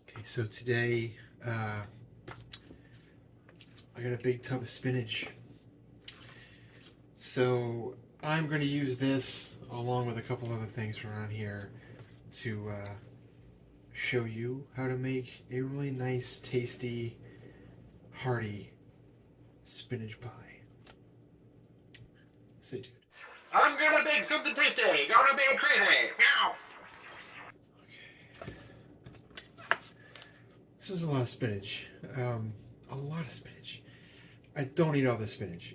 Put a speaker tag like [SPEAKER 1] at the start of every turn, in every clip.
[SPEAKER 1] Okay, so today I got a big tub of spinach. So I'm going to use this along with a couple other things from around here to show you how to make a really nice, tasty, hearty spinach pie. Stay tuned.
[SPEAKER 2] I'm gonna bake something tasty. Gonna be crazy. Meow.
[SPEAKER 1] This is a lot of spinach. A lot of spinach. I don't eat all the spinach.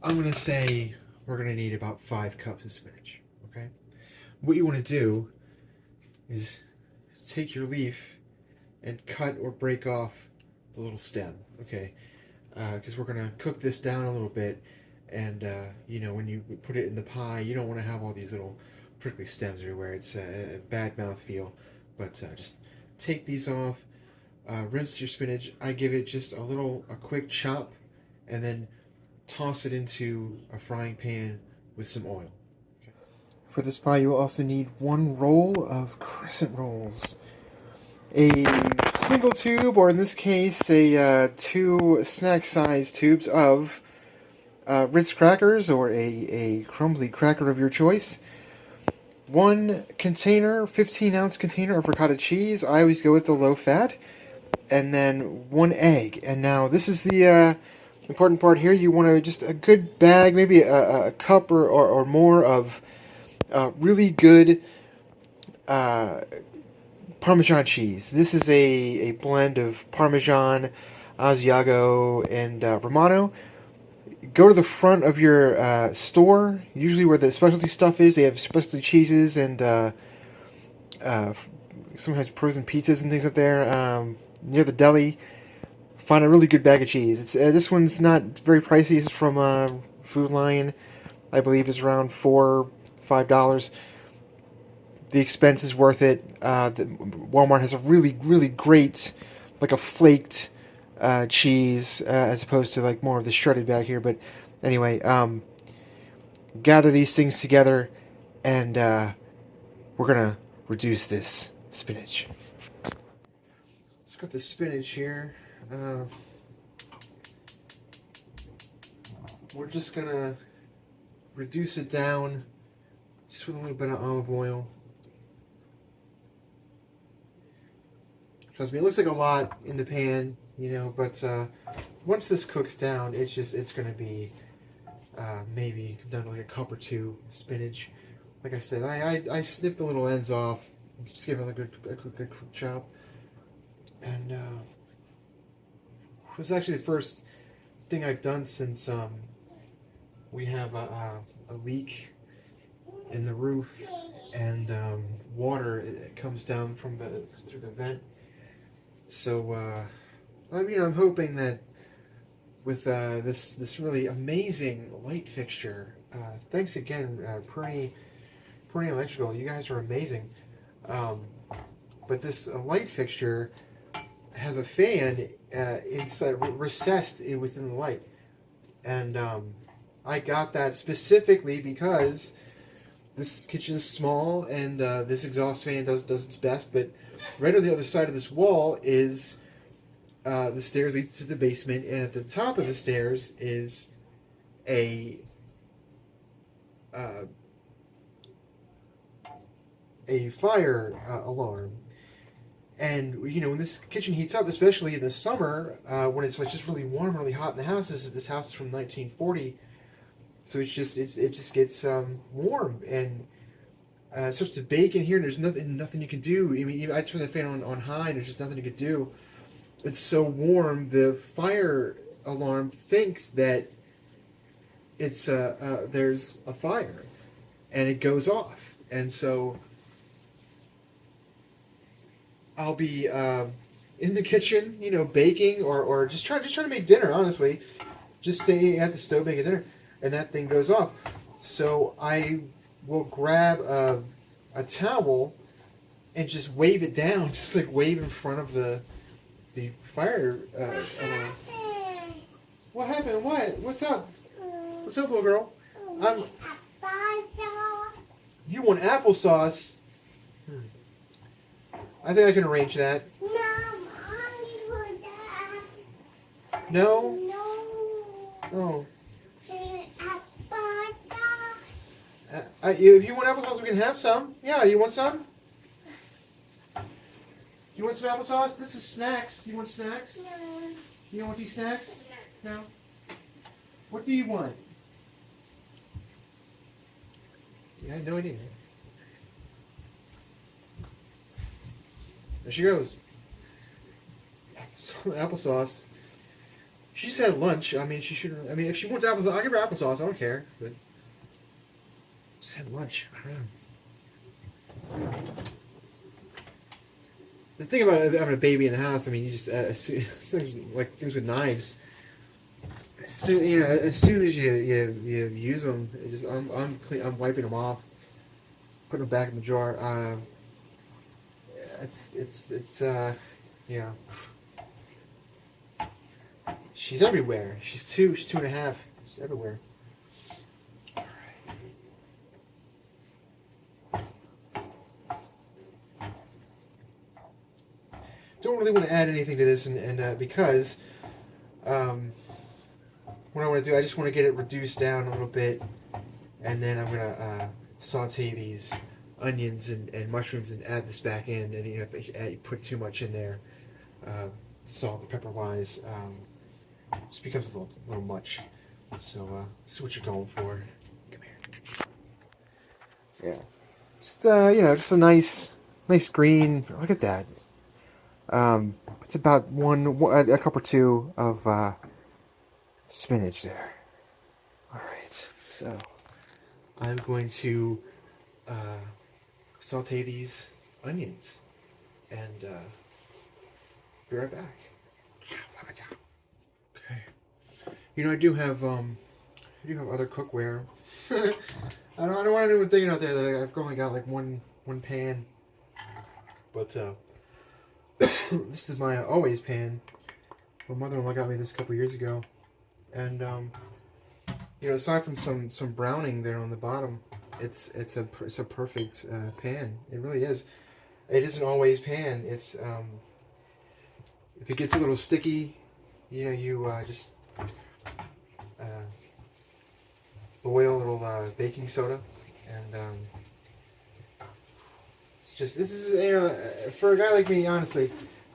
[SPEAKER 1] I'm going to say we're going to need about 5 cups of spinach. Okay? What you want to do is take your leaf and cut or break off the little stem. Okay? Because we're going to cook this down a little bit. And, you know, when you put it in the pie, you don't want to have all these little prickly stems everywhere. It's a bad mouthfeel. But just take these off. Rinse your spinach. I give it just a quick chop, and then toss it into a frying pan with some oil. Okay. For this pie, you will also need 1 roll of crescent rolls, a single tube, or in this case, a 2 snack-sized tubes of Ritz crackers, or a crumbly cracker of your choice. 1 container, 15-ounce container of ricotta cheese. I always go with the low-fat. And then 1 egg. And now this is the important part here. You want to just a good bag, maybe a cup or more of really good Parmesan cheese. This is a blend of Parmesan, Asiago, and Romano. Go to the front of your store, usually where the specialty stuff is. They have specialty cheeses and sometimes frozen pizzas and things up there. Near the deli, find a really good bag of cheese. It's this one's not very pricey. It's from Food Lion. I believe it's around $4-5. The expense is worth it. Walmart has a really great, like a flaked cheese as opposed to like more of the shredded bag here. But anyway, gather these things together, and we're gonna reduce this spinach. Got the spinach here. We're just gonna reduce it down just with a little bit of olive oil. Trust me, it looks like a lot in the pan, you know, but once this cooks down, it's gonna be maybe down to like a cup or 2 of spinach. Like I said, I snipped the little ends off, just give it a good quick chop. And it was actually the first thing I've done since we have a leak in the roof, and water it comes down from through the vent. So I mean, I'm hoping that with this really amazing light fixture, thanks again, Perry Electrical, you guys are amazing. But this light fixture has a fan inside, recessed within the light, and I got that specifically because this kitchen is small, and this exhaust fan does its best. But right on the other side of this wall is the stairs leads to the basement, and at the top of the stairs is a fire alarm. And you know, when this kitchen heats up, especially in the summer, when it's like just really warm, really hot in the house. This house is from 1940, so it just gets warm, and it starts to bake in here. And there's nothing you can do. I mean, I turn the fan on high, and there's just nothing you can do. It's so warm. The fire alarm thinks that it's there's a fire, and it goes off, and so I'll be in the kitchen, you know, baking or just trying to make dinner. Honestly, just staying at the stove making dinner, and that thing goes off. So I will grab a towel and just wave it down, just like wave in front of the fire alarm. What happened? What? What's up? What's up, little girl? You want applesauce? I think I can arrange that.
[SPEAKER 3] No, I want that.
[SPEAKER 1] No?
[SPEAKER 3] No.
[SPEAKER 1] Oh.
[SPEAKER 3] Applesauce.
[SPEAKER 1] If you want applesauce, we can have some. Yeah, you want some? You want some applesauce? This is snacks. You want snacks?
[SPEAKER 3] No.
[SPEAKER 1] You want these snacks? No. What do you want? I had no idea. There she goes. Applesauce. She just had lunch. I mean, she should. I mean, if she wants applesauce, I'll give her applesauce. I don't care. But just had lunch. I don't know. The thing about having a baby in the house, I mean, you just like things with knives. As soon as you use them, it just I'm wiping them off, putting them back in the jar. Yeah. She's everywhere. She's 2.5. She's everywhere. Don't really want to add anything to this, and because what I want to do, I just want to get it reduced down a little bit, and then I'm gonna saute these onions and mushrooms and add this back in. And you know, if you put too much in there, salt and pepper wise, just becomes a little much. So see what you're going for. Come here. Yeah, just just a nice green. Look at that. It's about a cup or two of spinach there. All right, so I'm going to saute these onions and be right back. Okay. You know, I do have other cookware. I don't want anyone thinking out there that I've only got like one pan, but this is my always pan. My mother-in-law got me this a couple years ago, and aside from some browning there on the bottom, it's a perfect pan. It really is. It is an always pan. It's if it gets a little sticky, you just boil a little baking soda, and this is for a guy like me, honestly,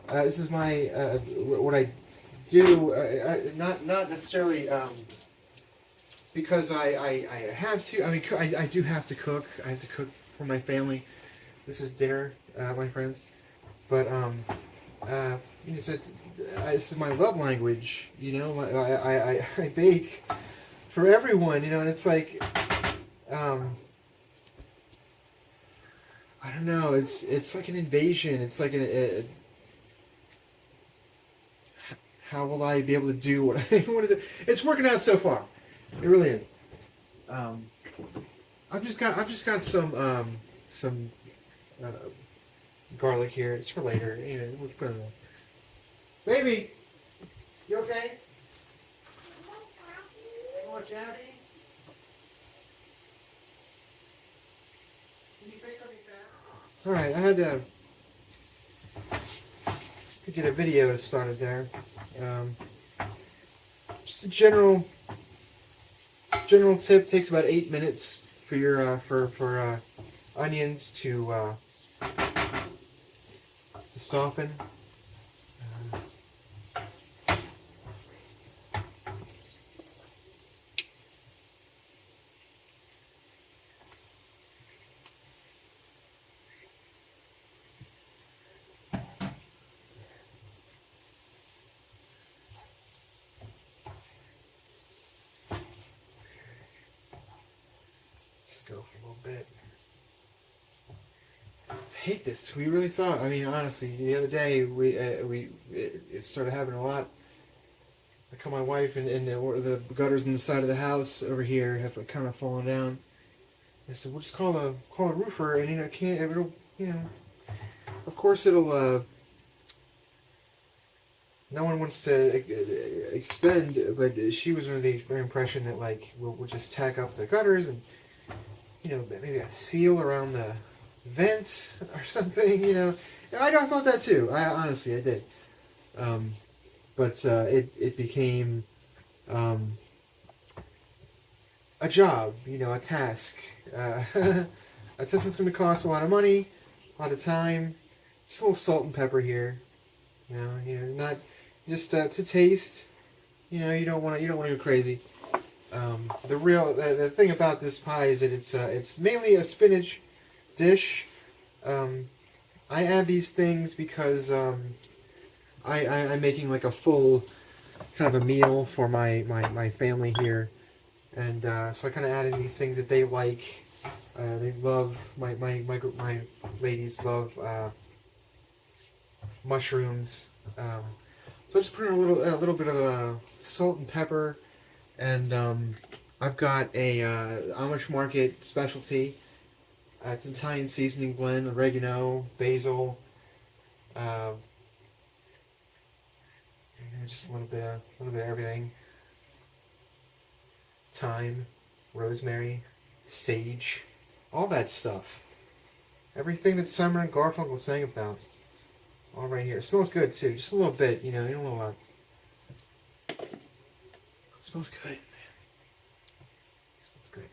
[SPEAKER 1] this is my what I do. Not necessarily because I have to. I mean, I do have to cook. I have to cook for my family. This is dinner, my friends. But this is my love language. I bake for everyone. And it's like. I don't know. It's like an invasion. It's like how will I be able to do what I want to do? It's working out so far. It really is. I've just got some garlic here. It's for later. We'll put it on. Baby, you okay? You want Daddy? Can you fix something fast? All right, I had to get a video started there. Just a general tip, takes about 8 minutes for your for onions to soften. Go for a little bit. I hate this. We really thought. I mean, honestly, the other day it started happening a lot. I call my wife, and the gutters in the side of the house over here have kind of fallen down. I said, "We'll just call a roofer, and it'll of course it'll. No one wants to expend, but she was under the impression that we'll just tack up the gutters and." you know, maybe a seal around the vent or something, you know. I thought that too. Honestly, I did. But it became a job, you know, a task. A task that's going to cost a lot of money, a lot of time. Just a little salt and pepper here, you know, not just to taste. You know, you don't want to go crazy. The thing about this pie is that it's mainly a spinach dish. I add these things because I'm making like a full kind of a meal for my family here, and so I kind of added these things that they like. They love my ladies love mushrooms. So I just put in a little bit of salt and pepper, and I've got a Amish Market specialty. It's an Italian seasoning blend: oregano, basil, just a little bit of everything. Thyme, rosemary, sage, all that stuff. Everything that Summer and Garfunkel sang about. All right here. It smells good too. Just a little bit, you know, a little lot. It smells good. It smells great.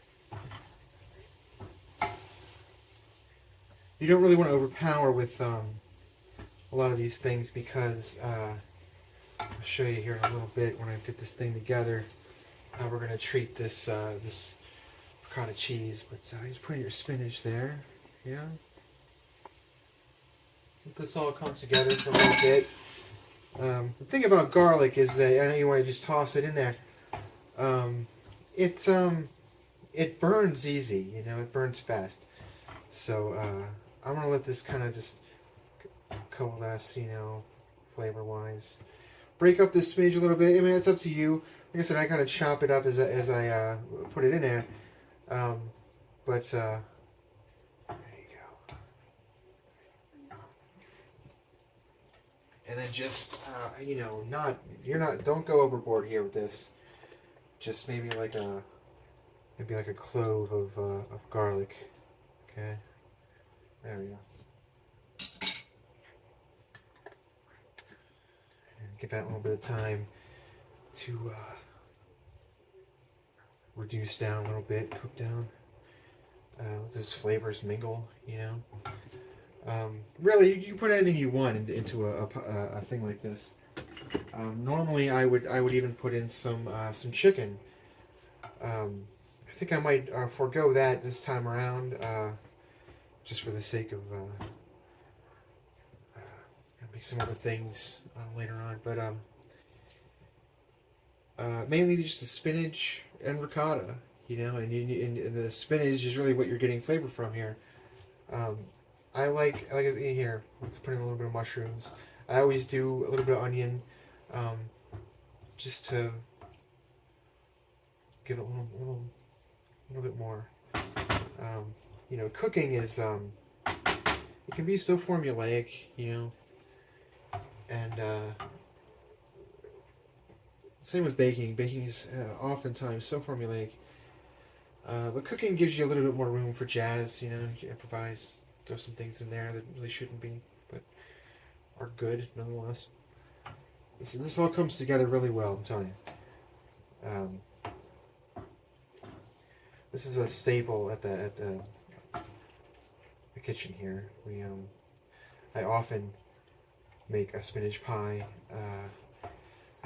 [SPEAKER 1] You don't really want to overpower with a lot of these things because I'll show you here in a little bit when I get this thing together how we're going to treat this this ricotta cheese. But just put your spinach there, yeah. Let this all come together for a little bit. The thing about garlic is that I know you want to just toss it in there. It burns easy, you know, it burns fast. So I'm gonna let this kind of just coalesce, you know, flavor-wise. Break up this spinach a little bit. I mean, it's up to you. Like I said, I kind of chop it up as I put it in there. But there you go. And then just you know, don't go overboard here with this. Just maybe like a clove of garlic. Okay, there we go. And give that a little bit of time to reduce down a little bit, cook down. Let those flavors mingle, you know. Really, you put anything you want into a thing like this. Normally, I would even put in some chicken. I think I might forego that this time around, just for the sake of make some other things later on. But mainly just the spinach and ricotta, you know, and the spinach is really what you're getting flavor from here. I like it in here. Let's put in a little bit of mushrooms. I always do a little bit of onion, just to give it a little bit more. You know, cooking is it can be so formulaic, you know, and same with baking. Baking is oftentimes so formulaic, but cooking gives you a little bit more room for jazz. You know, you can improvise, throw some things in there that really shouldn't be, but are good nonetheless. This all comes together really well, I'm telling you. This is a staple at the kitchen here. I often make a spinach pie.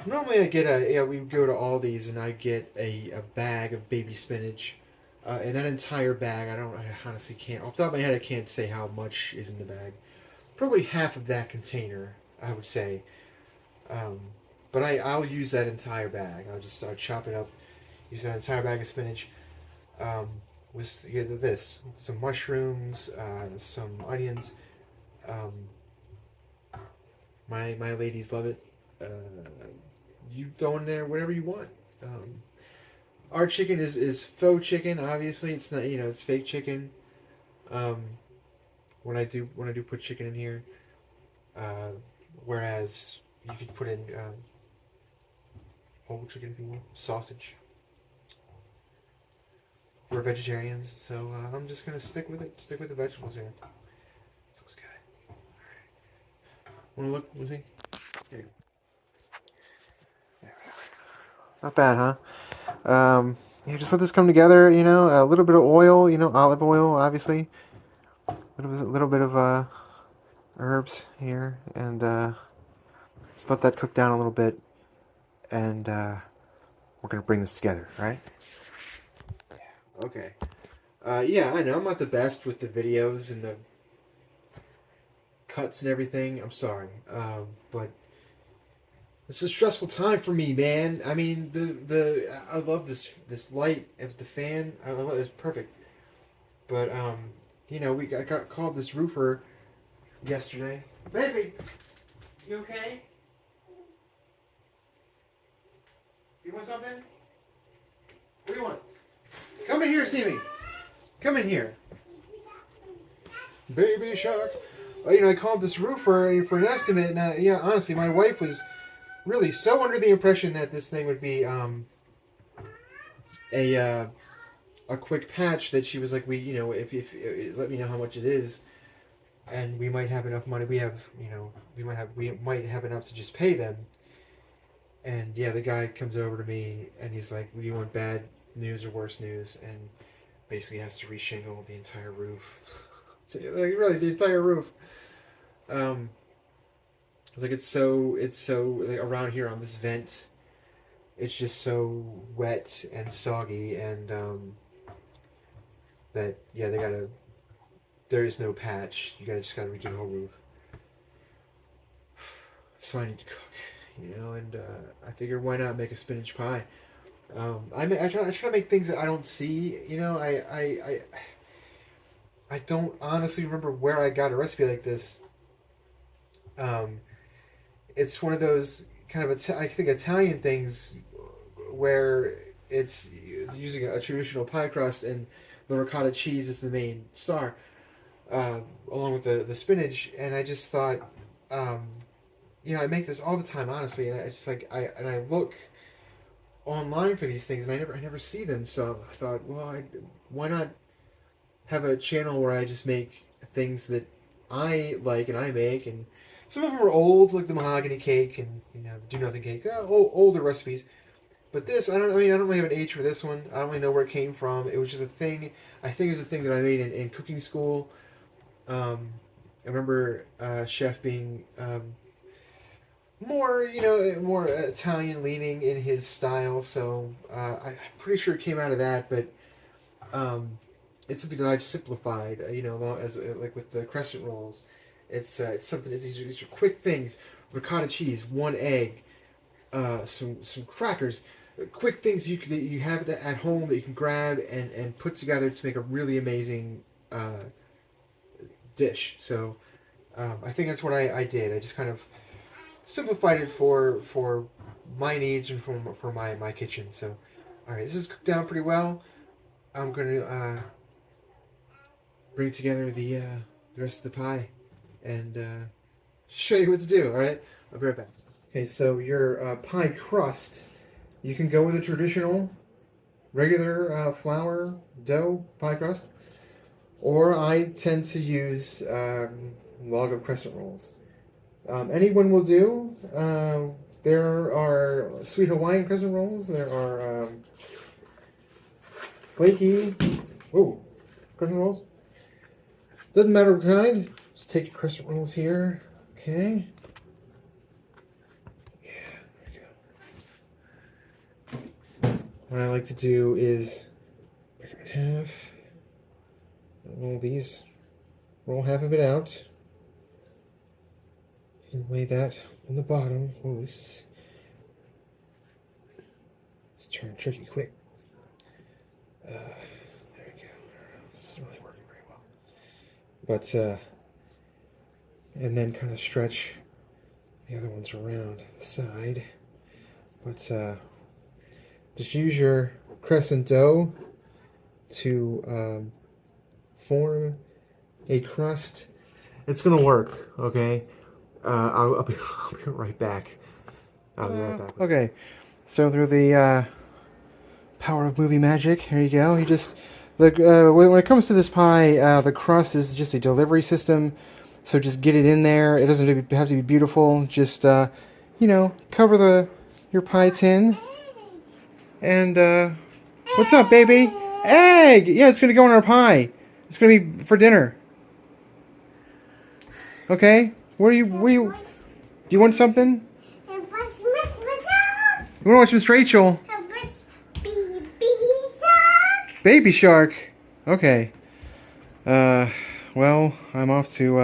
[SPEAKER 1] Normally I get we go to Aldi's and I get a bag of baby spinach. And that entire bag, I honestly can't, off the top of my head, I can't say how much is in the bag. Probably half of that container, I would say. But I'll use that entire bag. I'll chop it up, use that entire bag of spinach. With this, some mushrooms, some onions. My ladies love it. You throw in there whatever you want. Our chicken is faux chicken. Obviously, it's not, you know, it's fake chicken. When I do put chicken in here, whereas you could put in whole chicken if you want, sausage. we're vegetarians, so I'm just gonna stick with it. Stick with the vegetables here. This looks good. Wanna look? Let me see. Here you go. Not bad, huh? Yeah, just let this come together. You know, a little bit of oil. You know, olive oil, obviously. Little bit of herbs here, and just let that cook down a little bit, and we're gonna bring this together, right? Yeah. Okay. Yeah, I know I'm not the best with the videos and the cuts and everything. I'm sorry, but it's a stressful time for me, man. I mean, I love this light of the fan. I love it. It's perfect. But you know, I got called this roofer yesterday. Baby, you okay? You want something? What do you want? Come in here, see me. Come in here. Baby shark. You know, I called this roofer for an estimate, and yeah, honestly, my wife was really so under the impression that this thing would be a quick patch that she was like, we, you know, if let me know how much it is, and we might have enough money. We have, you know, we might have enough to just pay them. And yeah, the guy comes over to me and he's like, "Do you want bad news or worse news?" And basically has to reshingle the entire roof. Like, really, the entire roof. Like it's so like around here on this vent, it's just so wet and soggy, and that yeah, there is no patch. You just gotta redo the whole roof. So I need to cook, you know, and I figured why not make a spinach pie. I try to make things that I don't see, you know. I don't honestly remember where I got a recipe like this. It's one of those kind of I think Italian things where it's using a traditional pie crust and the ricotta cheese is the main star, along with the spinach. And I just thought, you know, I make this all the time, honestly, and it's like I look online for these things and I never see them. So I thought, well, why not have a channel where I just make things that I like and I make, and some of them are old, like the mahogany cake and, you know, the do nothing cake, older recipes. But this, I don't really have an age for this one. I don't really know where it came from. It was just a thing. I think it was a thing that I made in cooking school. I remember chef being more, you know, more Italian leaning in his style. So I'm pretty sure it came out of that. But it's something that I've simplified. You know, as like with the crescent rolls. It's something. These are quick things. Ricotta cheese, 1 egg, some crackers, quick things that you have at home that you can grab and put together to make a really amazing dish. So I think that's what I did. I just kind of simplified it for my needs and for my kitchen. So all right, this is cooked down pretty well. I'm going to bring together the rest of the pie and show you what to do. All right, I'll be right back. Okay, so your pie crust, you can go with a traditional, regular flour dough pie crust, or I tend to use log of crescent rolls. Anyone will do. There are sweet Hawaiian crescent rolls. There are flaky, crescent rolls. Doesn't matter what kind. Just take your crescent rolls here. Okay. Yeah, there we go. What I like to do is break them in half. Roll these. Roll half of it out. And lay that on the bottom. Oh, this turning tricky quick. There we go. This is really working very well. But and then kind of stretch the other ones around the side. But just use your crescent dough to form a crust. It's gonna work, okay? I'll be right back. I'll be right back. Okay, so through the power of movie magic, here you go. You just when it comes to this pie, the crust is just a delivery system, so just get it in there. It doesn't have to be beautiful. Just cover your pie tin. And what's up, baby? Egg. Yeah, it's gonna go in our pie. It's gonna be for dinner. Okay. Do you want something? You want to watch Miss Rachel? Baby Shark. Okay. Well, I'm off to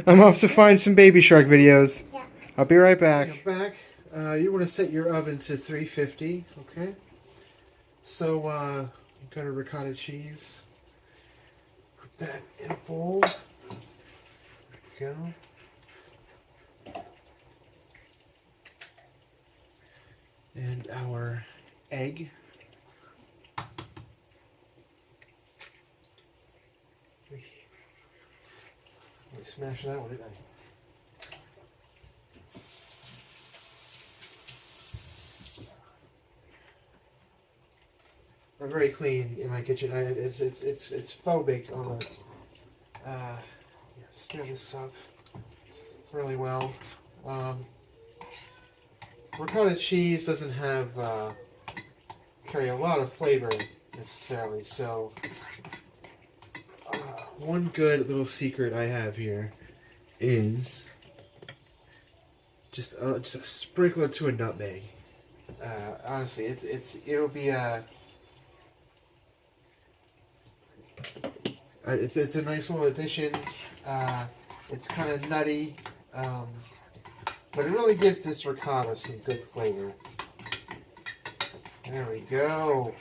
[SPEAKER 1] I'm off to find some Baby Shark videos. I'll be right back. I'm back. You want to set your oven to 350, okay? So, you've got a ricotta cheese. Put that in a bowl. There we go. And our egg. We smash that one, didn't I? I'm very clean in my kitchen. It's faux baked almost. Stir this up really well. Ricotta cheese doesn't have carry a lot of flavor necessarily, so one good little secret I have here is just a sprinkle or two of nutmeg. Honestly, it'll be it's a nice little addition. It's kind of nutty, but it really gives this ricotta some good flavor. There we go.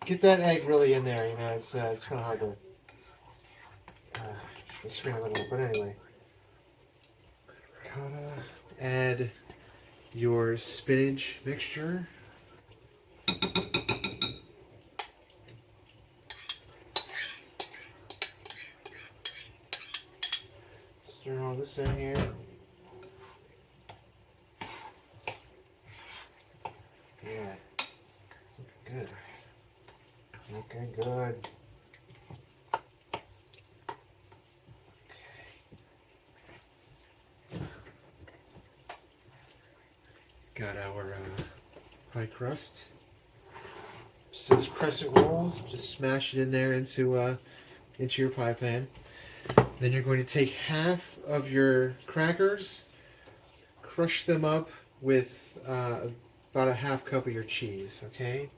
[SPEAKER 1] Get that egg really in there. You know, it's kind of hard to scream a little, but anyway. Ricotta. Add your spinach mixture. Stir all this in here. Yeah. Looks good. Okay, good. Got our pie crust. Just those crescent rolls. Just smash it in there into your pie pan. Then you're going to take half of your crackers, crush them up with about a half cup of your cheese. Okay.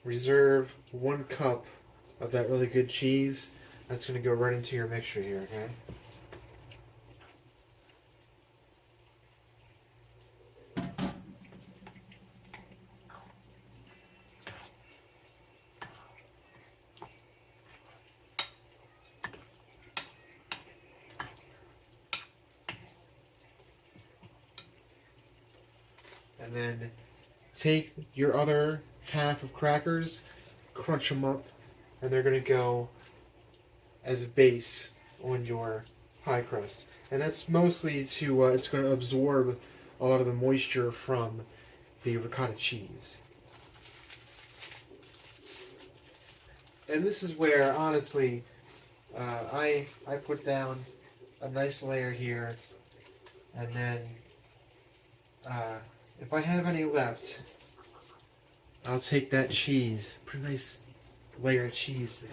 [SPEAKER 1] Reserve 1 cup of that really good cheese. That's going to go right into your mixture here. Okay. And then take your other half of crackers, crunch them up, and they're going to go as a base on your pie crust. And that's mostly to, it's going to absorb a lot of the moisture from the ricotta cheese. And this is where, honestly, I put down a nice layer here, and then if I have any left, I'll take that cheese, put a nice layer of cheese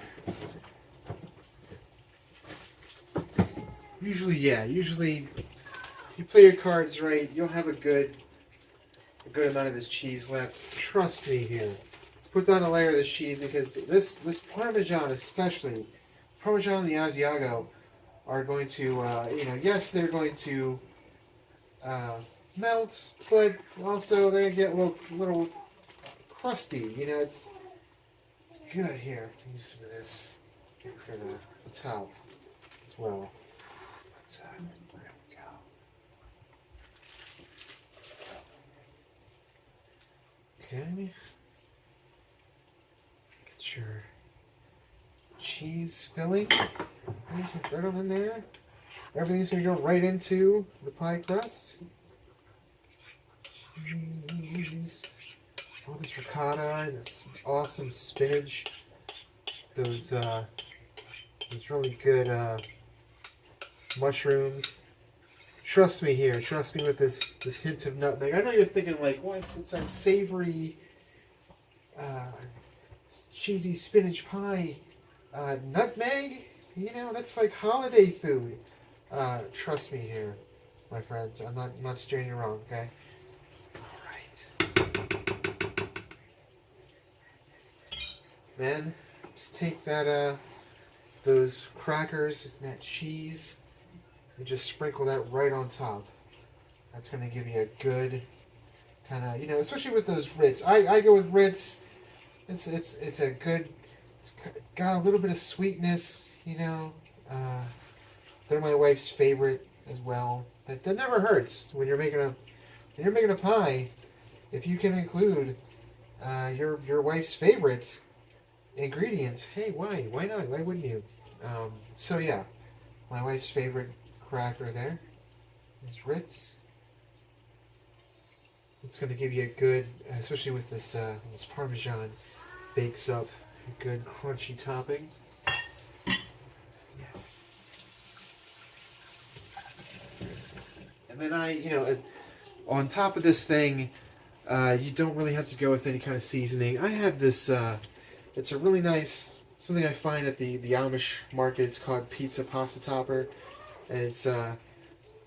[SPEAKER 1] there. Usually, if you play your cards right, you'll have a good amount of this cheese left. Trust me here. Put down a layer of this cheese because this Parmesan, especially Parmesan and the Asiago, are going to, yes, they're going to melt, but also they're going to get a little crusty. You know, it's good here. Use some of this for the top as well. There we go. Okay. Get your cheese filling. Right on in there. Everything's going to go right into the pie crust. All this ricotta and this awesome spinach. Those really good mushrooms. Trust me here. Trust me with this hint of nutmeg. I know you're thinking like, what's it's a savory, cheesy spinach pie. Nutmeg? You know, that's like holiday food. Trust me here, my friends. I'm not steering you wrong, okay? Alright. Then just take that those crackers, that cheese, and just sprinkle that right on top. That's gonna give you a good kinda, you know, especially with those Ritz. I go with Ritz. It's a good, it's got a little bit of sweetness, you know. They're my wife's favorite as well. That never hurts when you're making a pie. If you can include your wife's favorite ingredients, hey, why not? Why wouldn't you? So yeah, my wife's favorite cracker there is Ritz. It's going to give you a good, especially with this Parmesan, bakes up a good crunchy topping. And then you know, on top of this thing, you don't really have to go with any kind of seasoning. I have this, it's a really nice, something I find at the Amish market. It's called Pizza Pasta Topper. And it's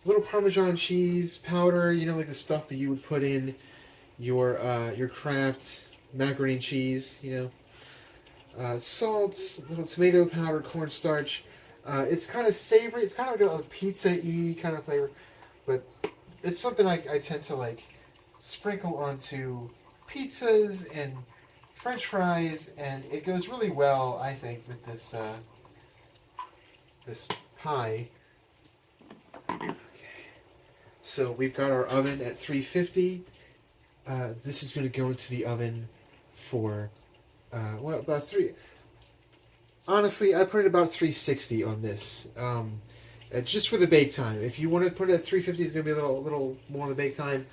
[SPEAKER 1] little Parmesan cheese powder, you know, like the stuff that you would put in your Kraft macaroni and cheese, you know. Salt, little tomato powder, cornstarch. It's kind of savory. It's kind of like a pizza-y kind of flavor. But it's something I tend to like sprinkle onto pizzas and French fries, and it goes really well, I think, with this this pie. Okay. So we've got our oven at 350. This is going to go into the oven for well, about three. Honestly, I put it about 360 on this. Just for the bake time. If you want to put it at 350, it's going to be a little more on the bake time.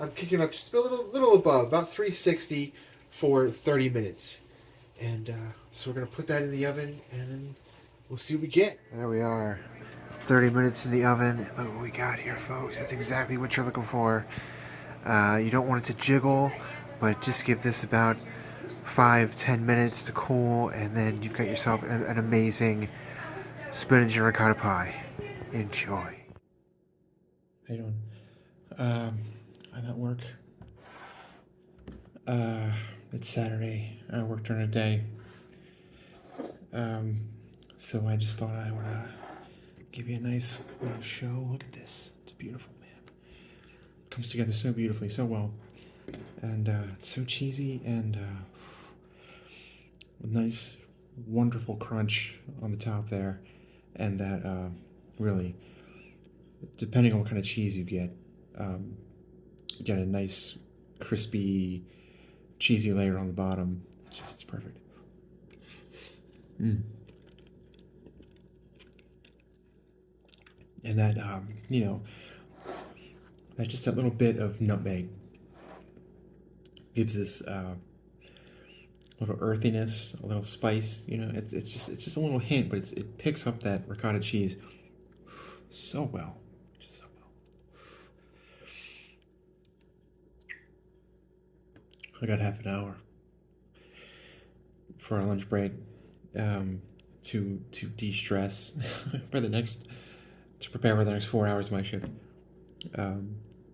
[SPEAKER 1] I'm kicking it up just a little above, about 360 for 30 minutes. And so we're going to put that in the oven, and then we'll see what we get. There we are. 30 minutes in the oven. Look what we got here, folks. That's exactly what you're looking for. You don't want it to jiggle, but just give this about 5-10 minutes to cool, and then you've got yourself an amazing spinach and ricotta pie. Enjoy. How you doing? I'm at work. It's Saturday. I work during the day. So I just thought I would give you a nice little show. Look at this. It's beautiful, man. It comes together so beautifully, so well. And it's so cheesy and a nice, wonderful crunch on the top there. And that really, depending on what kind of cheese you get a nice, crispy, cheesy layer on the bottom. It's perfect. And that, you know, that just that little bit of nutmeg gives this little earthiness, a little spice. You know, it's just a little hint, but it picks up that ricotta cheese so well, just so well. I got half an hour for our lunch break to de-stress to prepare for the next 4 hours of my shift.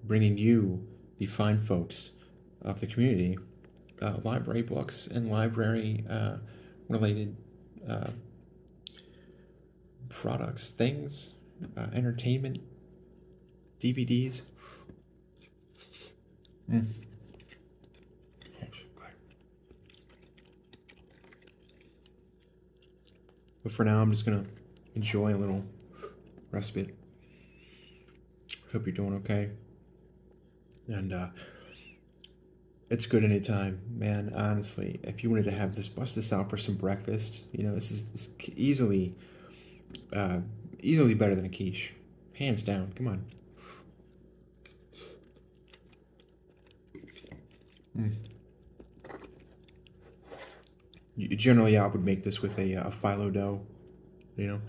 [SPEAKER 1] Bringing you, the fine folks of the community, library books and library related products, things, entertainment, DVDs. But for now, I'm just gonna enjoy a little respite. Hope you're doing okay. And it's good anytime, man. Honestly, if you wanted to have this, bust this out for some breakfast. You know, this is easily better than a quiche, hands down. Come on. Generally, I would make this with a phyllo dough, you know,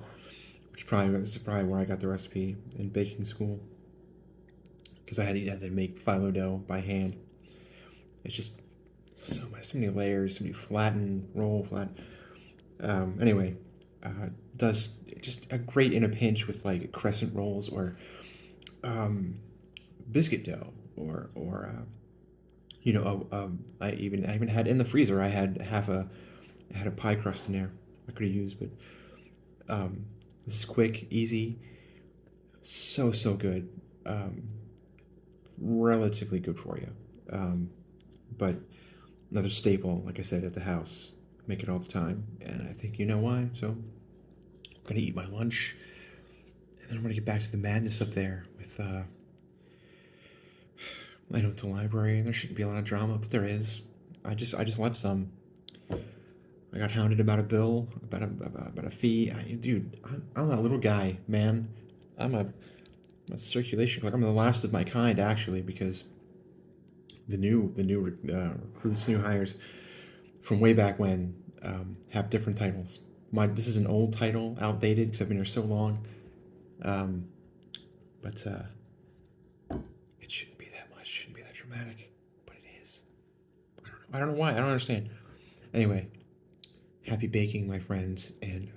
[SPEAKER 1] this is probably where I got the recipe in baking school, because I had to make phyllo dough by hand. It's just so many layers, so many flatten, roll, flatten. Anyway, does just a great in a pinch with like crescent rolls or biscuit dough or I even had in the freezer. I had I had a pie crust in there I could have used, but this is quick, easy, so good, relatively good for you, but another staple, like I said, at the house. Make it all the time, and I think you know why. So I'm gonna eat my lunch, and then I'm gonna get back to the madness up there with I know it's a library and there shouldn't be a lot of drama, but there is. I just left some. I got hounded about a bill, about a fee. I'm a little guy, man. I'm a circulation clerk. I'm the last of my kind, actually, because the new recruits, new hires from way back when have different titles. This is an old title, outdated, because I've been here so long. But it shouldn't be that much. It shouldn't be that dramatic, but it is. I don't know why. I don't understand. Anyway, happy baking, my friends, and